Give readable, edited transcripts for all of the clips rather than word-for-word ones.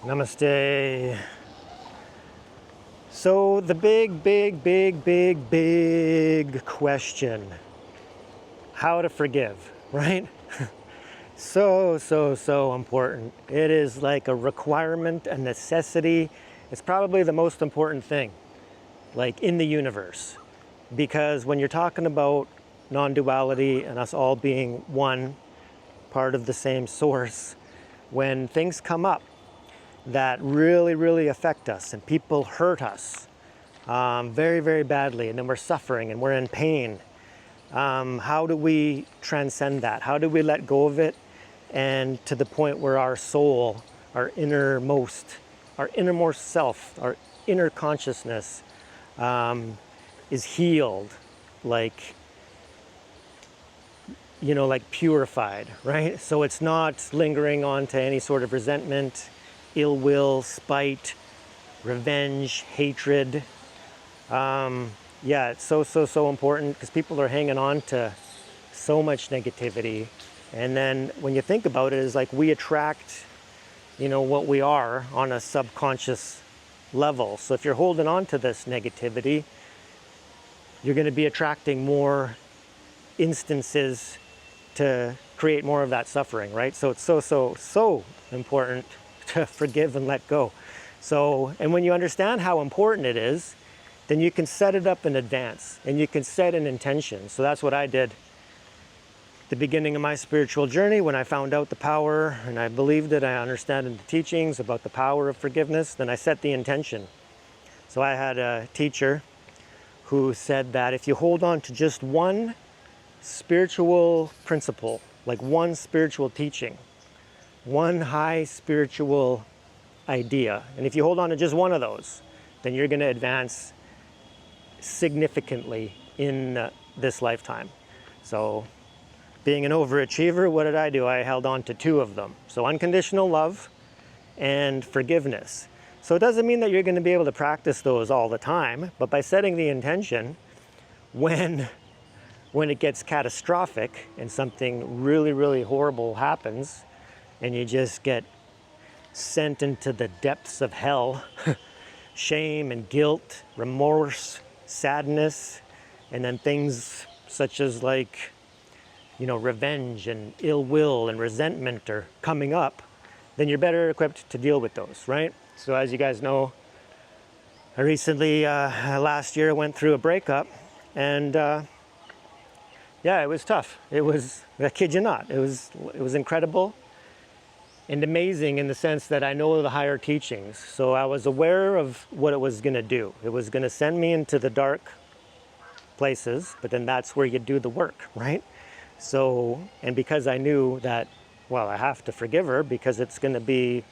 Namaste. So the big question, how to forgive, right? So important. It is like a requirement, a necessity. It's probably the most important thing, like in the universe. Because when you're talking about non-duality and us all being one, part of the same source, when things come up that really affect us and people hurt us very badly, and then we're suffering and we're in pain, how do we transcend that? How do we let go of it, and to the point where our soul, our innermost self, our inner consciousness is healed, like like purified, right? So it's not lingering on to any sort of resentment, ill will, spite, revenge, hatred. Yeah, it's so important, because people are hanging on to so much negativity. And then when you think about it, it's like we attract, what we are on a subconscious level. So if you're holding on to this negativity, you're going to be attracting more instances to create more of that suffering, right? So it's so important to forgive and let go. So, and when you understand how important it is, then you can set it up in advance and you can set an intention. So that's what I did at the beginning of my spiritual journey, when I found out the power and I believed it, I understood in the teachings about the power of forgiveness, then I set the intention. So I had a teacher who said that if you hold on to just one spiritual principle, like one spiritual teaching, one high spiritual idea, and if you hold on to just one of those, then you're going to advance significantly in this lifetime. So being an overachiever, what did I do? I held on to two of them. So unconditional love and forgiveness. So it doesn't mean that you're going to be able to practice those all the time, but by setting the intention, when it gets catastrophic and something really horrible happens and you just get sent into the depths of hell, shame and guilt, remorse, sadness, and then things such as like, revenge and ill will and resentment are coming up, then you're better equipped to deal with those, right? So as you guys know, I recently, last year, went through a breakup, and yeah, it was tough. It was, I kid you not, it was incredible and amazing in the sense that I know the higher teachings. So I was aware of what it was going to do. It was going to send me into the dark places, but then that's where you do the work, right? So, and because I knew that, well, I have to forgive her because it's going to be,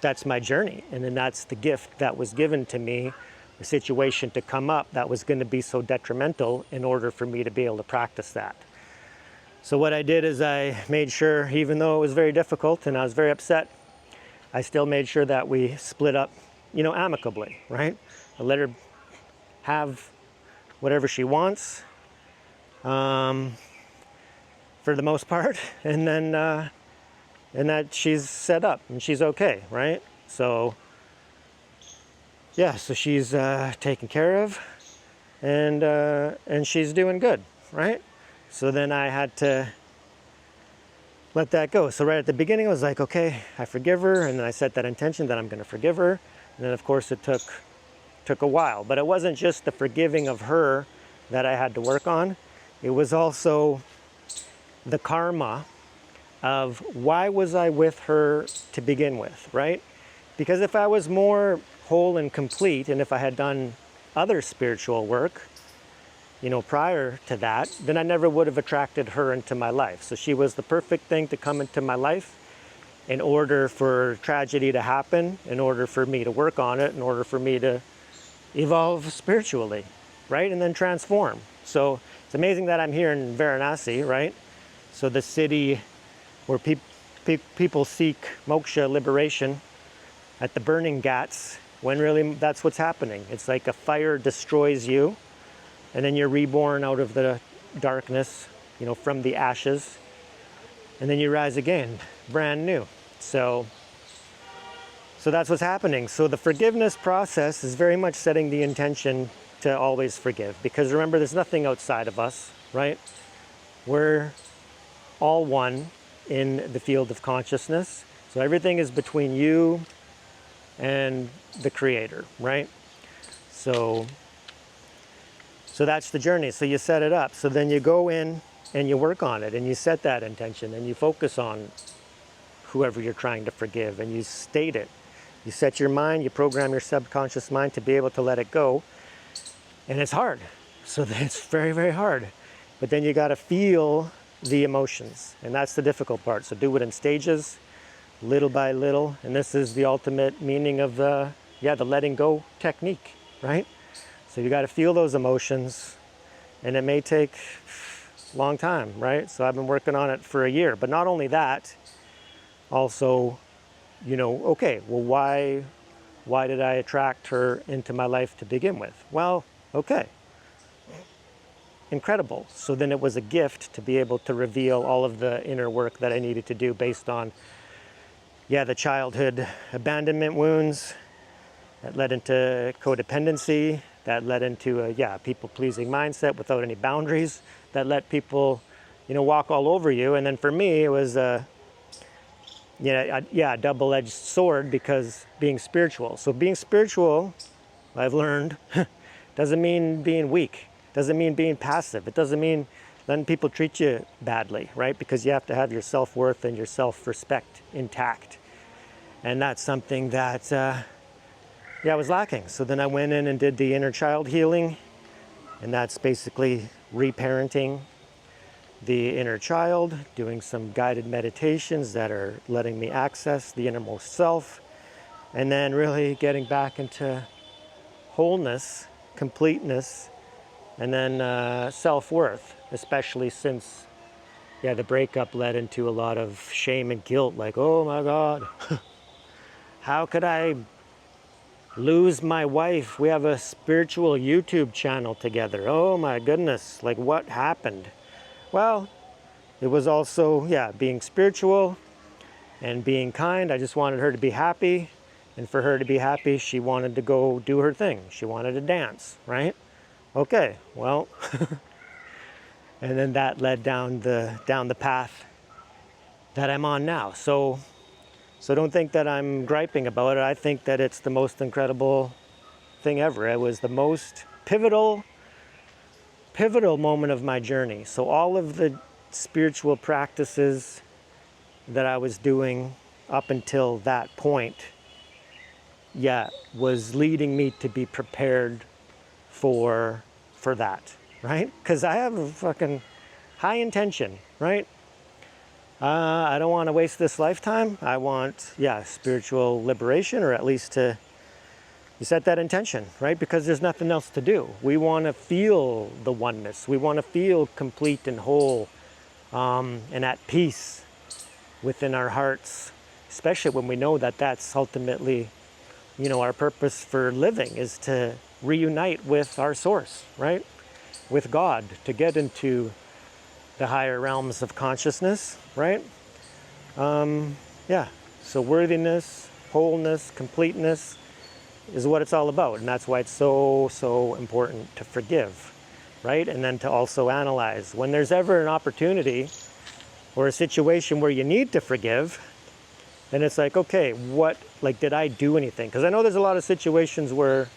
that's my journey. And then that's the gift that was given to me, a situation to come up that was going to be so detrimental in order for me to be able to practice that. So what I did is I made sure, even though it was very difficult and I was very upset, I still made sure that we split up, amicably, right? I let her have whatever she wants, for the most part, and then and that she's set up and she's okay, right? So yeah, so she's taken care of, and she's doing good, right? So then I had to let that go. So right at the beginning, I was like, okay, I forgive her, and then I set that intention that I'm going to forgive her, and then of course it took a while. But it wasn't just the forgiving of her that I had to work on. It was also the karma of why was I with her to begin with, right? Because if I was more whole and complete, and if I had done other spiritual work, prior to that, then I never would have attracted her into my life. So she was the perfect thing to come into my life in order for tragedy to happen, in order for me to work on it, in order for me to evolve spiritually, right? And then transform. So it's amazing that I'm here in Varanasi, right? So the city where people seek moksha, liberation, at the burning ghats, when really that's what's happening. It's like a fire destroys you, and then you're reborn out of the darkness, from the ashes, and then you rise again, brand new. So So that's what's happening. So the forgiveness process is very much setting the intention to always forgive, because remember, there's nothing outside of us, right? We're all one in the field of consciousness. So everything is between you and the Creator, right? So that's the journey. So you set it up. So then you go in and you work on it, and you set that intention, and you focus on whoever you're trying to forgive, and you state it. You set your mind, you program your subconscious mind to be able to let it go. And it's hard. So it's very, very hard. But then you got to feel the emotions, and that's the difficult part. So do it in stages, little by little. And this is the ultimate meaning of the letting go technique, right? So you got to feel those emotions, and it may take a long time, right? So I've been working on it for a year. But not only that, also, okay, well, why did I attract her into my life to begin with? Well, okay, incredible. So then it was a gift to be able to reveal all of the inner work that I needed to do based on, the childhood abandonment wounds that led into codependency, that led into a people-pleasing mindset without any boundaries, that let people, walk all over you. And then for me, it was a double-edged sword, because being spiritual. So being spiritual, I've learned, doesn't mean being weak. Doesn't mean being passive. It doesn't mean letting people treat you badly, right? Because you have to have your self-worth and your self-respect intact. And that's something that, was lacking. So then I went in and did the inner child healing, and that's basically reparenting the inner child, doing some guided meditations that are letting me access the innermost self, and then really getting back into wholeness, completeness, and then self-worth, especially since the breakup led into a lot of shame and guilt, like, oh my God, how could I lose my wife? We have a spiritual YouTube channel together. Oh my goodness, like what happened? Well, it was also, being spiritual and being kind. I just wanted her to be happy. And for her to be happy, she wanted to go do her thing. She wanted to dance, right? Okay, well, and then that led down the path that I'm on now. So don't think that I'm griping about it. I think that it's the most incredible thing ever. It was the most pivotal moment of my journey. So all of the spiritual practices that I was doing up until that point, was leading me to be prepared for that, right? Because I have a fucking high intention, right? I don't want to waste this lifetime. I want, spiritual liberation, or at least to set that intention, right? Because there's nothing else to do. We want to feel the oneness. We want to feel complete and whole, and at peace within our hearts, especially when we know that that's ultimately, our purpose for living is to reunite with our source, right? With God, to get into the higher realms of consciousness, right? So worthiness, wholeness, completeness is what it's all about. And that's why it's so important to forgive, right? And then to also analyze. When there's ever an opportunity or a situation where you need to forgive, then it's like, okay, did I do anything? Because I know there's a lot of situations where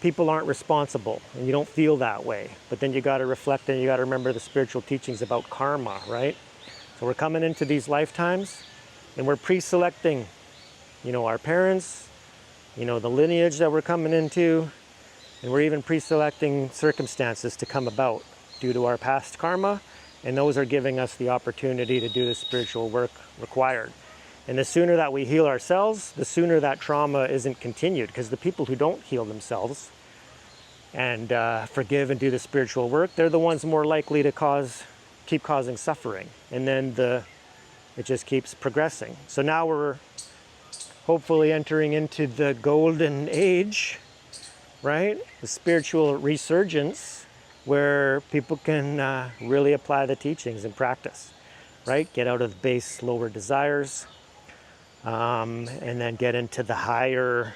people aren't responsible and you don't feel that way. But then you got to reflect, and you got to remember the spiritual teachings about karma, right? So we're coming into these lifetimes and we're pre-selecting, our parents, the lineage that we're coming into, and we're even pre-selecting circumstances to come about due to our past karma. And those are giving us the opportunity to do the spiritual work required. And the sooner that we heal ourselves, the sooner that trauma isn't continued. Because the people who don't heal themselves and forgive and do the spiritual work, they're the ones more likely to keep causing suffering. And then it just keeps progressing. So now we're hopefully entering into the golden age, right? The spiritual resurgence, where people can really apply the teachings in practice, right? Get out of the base, lower desires, and then get into the higher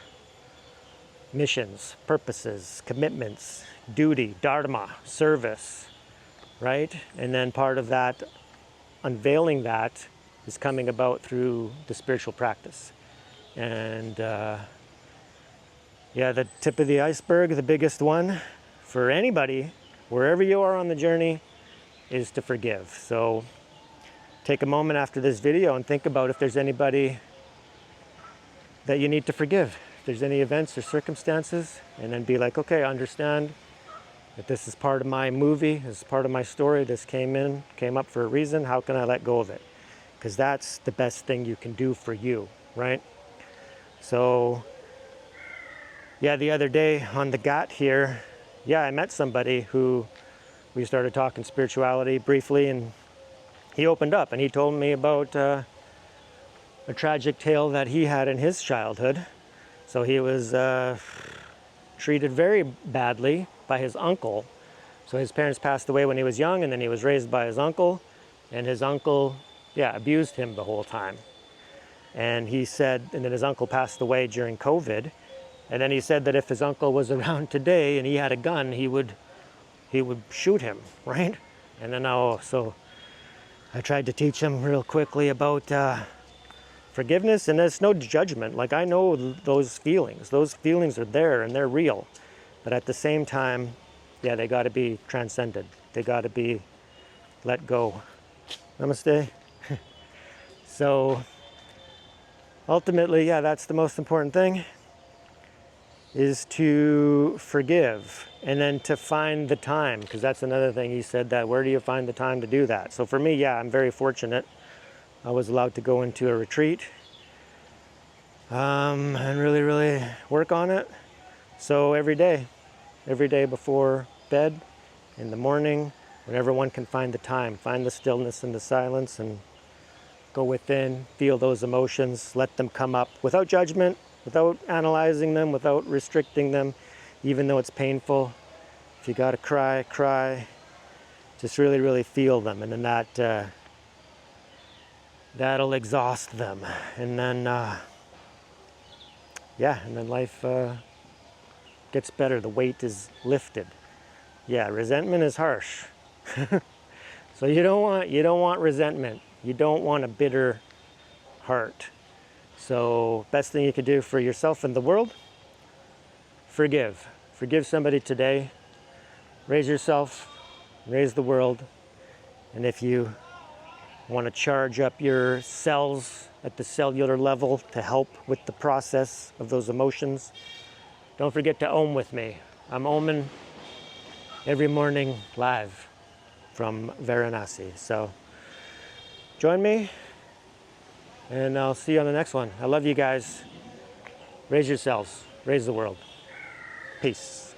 missions, purposes, commitments, duty, dharma, service, right? And then part of that, unveiling that, is coming about through the spiritual practice. And yeah, the tip of the iceberg, the biggest one for anybody, wherever you are on the journey, is to forgive. So take a moment after this video and think about if there's anybody that you need to forgive. If there's any events or circumstances, and then be like, okay, I understand that this is part of my movie, this is part of my story, this came up for a reason, how can I let go of it? Because that's the best thing you can do for you, right? So, yeah, the other day on the GAT here, yeah, I met somebody who we started talking spirituality briefly, and he opened up and he told me about a tragic tale that he had in his childhood. So he was treated very badly by his uncle. So his parents passed away when he was young, and then he was raised by his uncle, and his uncle, yeah, abused him the whole time. And he said, and then his uncle passed away during COVID, and then he said that if his uncle was around today and he had a gun, he would shoot him, right? And then so I tried to teach him real quickly about forgiveness, and there's no judgment. Like, I know those feelings are there and they're real, but at the same time, yeah, they got to be transcended. They got to be let go. Namaste. So ultimately, yeah, that's the most important thing, is to forgive, and then to find the time, because that's another thing he said, that where do you find the time to do that? So for me, yeah, I'm very fortunate. I was allowed to go into a retreat and really work on it. So every day before bed, in the morning, whenever one can find the time, find the stillness and the silence, and go within, feel those emotions, let them come up without judgment, without analyzing them, without restricting them, even though it's painful. If you gotta cry, cry. Just really feel them, and then that'll exhaust them. And then, yeah, and then life gets better. The weight is lifted. Yeah, resentment is harsh. So you don't want resentment. You don't want a bitter heart. So best thing you could do for yourself and the world, forgive. Forgive somebody today. Raise yourself, raise the world. And if you want to charge up your cells at the cellular level to help with the process of those emotions, don't forget to Om with me. I'm Oming every morning live from Varanasi. So join me, and I'll see you on the next one. I love you guys. Raise yourselves, raise the world. Peace.